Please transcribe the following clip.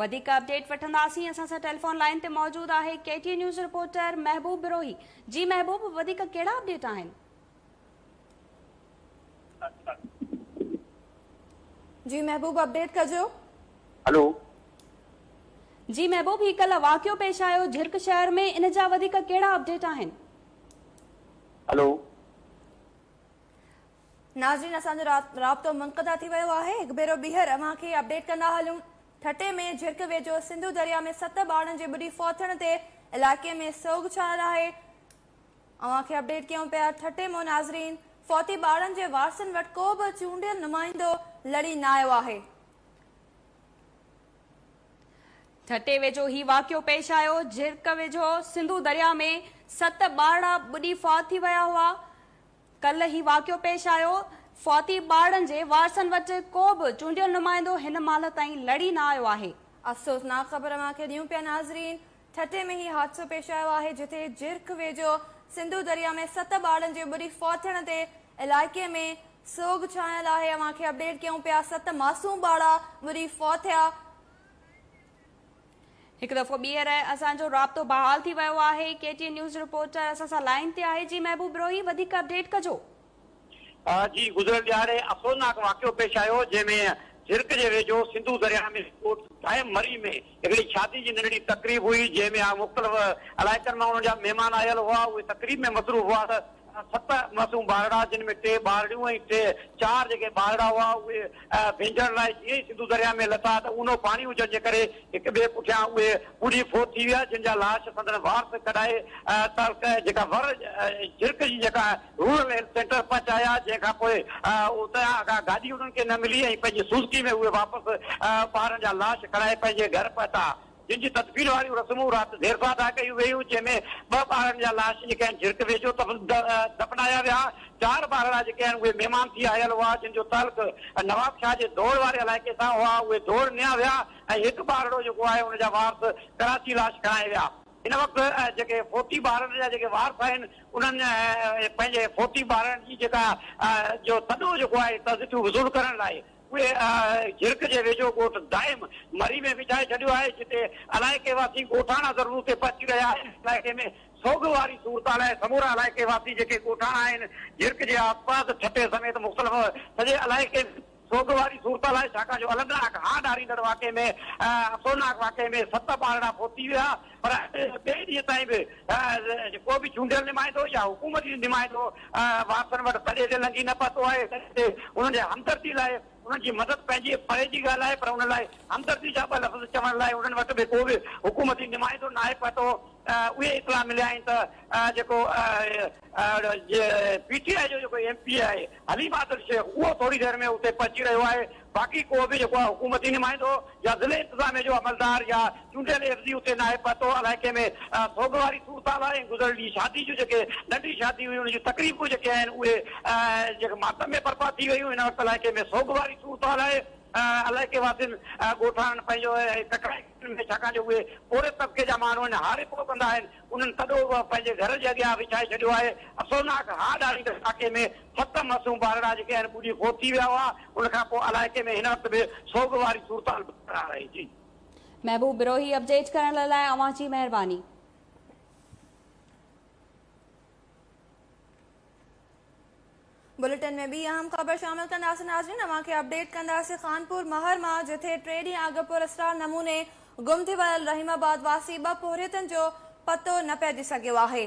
वधिक अपडेट वठंदासीं। असां सां टेलीफोन लाइन ते मौजूद आहे केटी न्यूज़ रिपोर्टर महबूब बिरोही। जी महबूब, वधिक कहिड़ा अपडेट आहिनि? जी महबूब, अपडेट कजो। हेलो जी महबूब, ही कल वाक़ियो पेश आयो झिरक शहर में, इन जा वधिक कहिड़ा अपडेट आहिनि? हेलो नाज़रीन, असांजो राब्तो मुनक़ता थी वियो आहे। हिकु भेरो ॿीहर अव्हांखे अपडेट कंदा हलूं। ठटे में झिरक वेझो सिंधु दरिया में 7 ॿारनि जे ॿुॾी फौथण ते इलाइक़े में सोग छायल आहे। अव्हांखे अपडेट कयूं पिया ठटे में नाज़रीन फौती ॿारनि जे वारसनि वटि को बि चूंडियल नुमाइंदो लड़ी न आयो आहे। ठटे वेझो ही वाक़ियो पेश आयो झिरक वेझो सिंधु दरिया में 7 ॿार ॿुॾी फौत थी विया हुआ। कल ही वाक़ियो पेश आयो। फौती ॿारनि जे वारसनि वटि को बि चूंडियल नुमाइंदो हिन महिल ताईं लड़ी न आयो आहे। अफ़सोसनाक ख़बर अव्हांखे ॾियूं पिया नाज़रीन, ठटे में ही हादसो पेश आयो आहे जिथे झिरक वेझो सिंधु दरिया में 7 ॿारनि जे ॿुॾी फौथण ते इलाइक़े में सोग छायल आहे। अव्हांखे अपडेट कयूं पिया 7 मासूम ॿार ॿुॾी फौत थिया। हिकु दफ़ो ॿीहर असांजो राब्तो बहाल थी वियो आहे। केटी न्यूज़ रिपोर्टर असां सां लाइन ते आहे। जी महबूब बिरोही, वधीक अपडेट कजो। जी, गुज़िरियल ॾियारे अफ़सोसनाक वाक़ियो पेश आयो जंहिंमें झिरक जे वेझो सिंधु दरिया में टाइम मरी में हिकिड़ी शादी जी नंढड़ी तकरीब हुई जंहिंमें मुख़्तलिफ़ इलाइक़नि मां हुननि जा महिमान आयल हुआ। उहे तकरीब में मसरूफ़ हुआ। 7 मासूम ॿारड़ा जिन में 3 ॿारड़ियूं ऐं 4 जेके ॿारड़ा हुआ उहे भेंजण लाइ जीअं ई सिंधु दरिया में लथा त उनो पाणी हुजण जे करे हिक ॿिए पुठियां उहे ॿुॾी फोत थी विया, जिन जा लाश संदन वारस कढाए जेका झिरक जी जेका रूरल हेल्थ सेंटर पहुचाया, जंहिंखां पोइ उतां खां गाॾी उन्हनि खे न मिली ऐं पंहिंजी सुज़ुकी में उहे वापसि ॿारनि जा लाश कढाए पंहिंजे घर पहुता। जिन जी तदबीर वारियूं रस्मूं राति देर सां अदा कयूं वेयूं, जंहिंमें 2 ॿारनि जा लाश जेके आहिनि झिरक वेझो दफ़नाया विया। 4 ॿारड़ा जेके आहिनि उहे महिमान थी आयल हुआ, जिन जो ताल्लुक नवाब शाह जे दौड़ वारे इलाइक़े सां हुआ। उहे दौड़ निया विया ऐं हिकु ॿारड़ो जेको आहे हुनजा वारस कराची लाश खणाए विया। हिन वक़्तु जेके फौती ॿारनि जा जेके वारस आहिनि उन्हनि पंहिंजे फौती ॿारनि जी जेका जो तॾो जेको आहे तज़कियो वसूल करण लाइ उहे झिरक जे वेझो ॻोठ दाइम मरी में विछाए छॾियो आहे, जिते इलाइक़े वासी ॻोठाणा ज़रूरत ते पहुची रहिया आहिनि। इलाइक़े में सोग वारी सूरत आहे। समूरा इलाइक़े वासी जेके ॻोठाणा आहिनि झिरक जे आसपास ठटे समेत मुख़्तलिफ़ सॼे इलाइक़े सोग वारी सूरत आहे, छाकाणि जो अलॻनाक हाड हारींदड़ वाक़े में अफ़सोसनाक वाक़े में 7 ॿारड़ा फोती विया। पर ॿिए ॾींहं ताईं बि को बि चूंडियल निमाइंदो या हुकूमती निमाइंदो वारसनि वटि तॾहिं ते लंघी न पतो आहे। उन्हनि जे हमदर्दी लाइ उन्हनि जी मदद पंहिंजी परे जी ॻाल्हि आहे, पर उन लाइ हमदर्दी जा 2 लफ़्ज़ चवण लाइ उन्हनि वटि बि को बि हुकूमती निमाइंदो न आहे पतो। उहे इतला मिलिया आहिनि त जेको PTI जो जेको MP आहे हलीम आदिल शेख, उहो थोरी देरि में उते पहुची रहियो आहे। बाक़ी को बि जेको आहे हुकूमती निमाइंदो या ज़िले इंतिज़ामिया जो अमलदार या चूंडियल एफ़डी उते न आहे पतो। इलाइक़े में सोग वारी सूरत आहे। गुज़िरियल ॾींहुं शादी जूं जेके नंढी शादी हुई, उन जूं तकरीबूं जेके आहिनि उहे जेके मातम में बर्पा थी वयूं। हिन वक़्तु इलाइक़े में सोग वारी सूरत आहे। इलाइक़े वासियुनि ॻोठाणनि पंहिंजो ककराई में, छाकाणि जो उहे पोरे तबिके जा माण्हू आहिनि, हारे पोइ कंदा आहिनि, उन्हनि तॾो पंहिंजे घर जे अॻियां विछाए छॾियो आहे। अफ़सोसनाक हाड हारींदड़ इलाइक़े में 7 मासूम ॿारड़ा जेके आहिनि ॿुॾी फोत थी विया हुआ। उनखां पोइ इलाइक़े में हिन वक़्तु बि सोग वारी सूरत बरक़रार रही। जी महबूब बिरोही, अपडेट करण लाइ अव्हां जी महिरबानी। बुलेटिन में भी अहम खबर शामिल कंदासीं नाज़रीन। अव्हांखे अपडेट कंदासीं खानपुर महर मां, जिथे 3 ॾींहं अॻु पुरस्कार नमूने गुम थी वियल रहीमाबाद वासी 2 पोरियतनि जो पतो न पइजी सघियो आहे।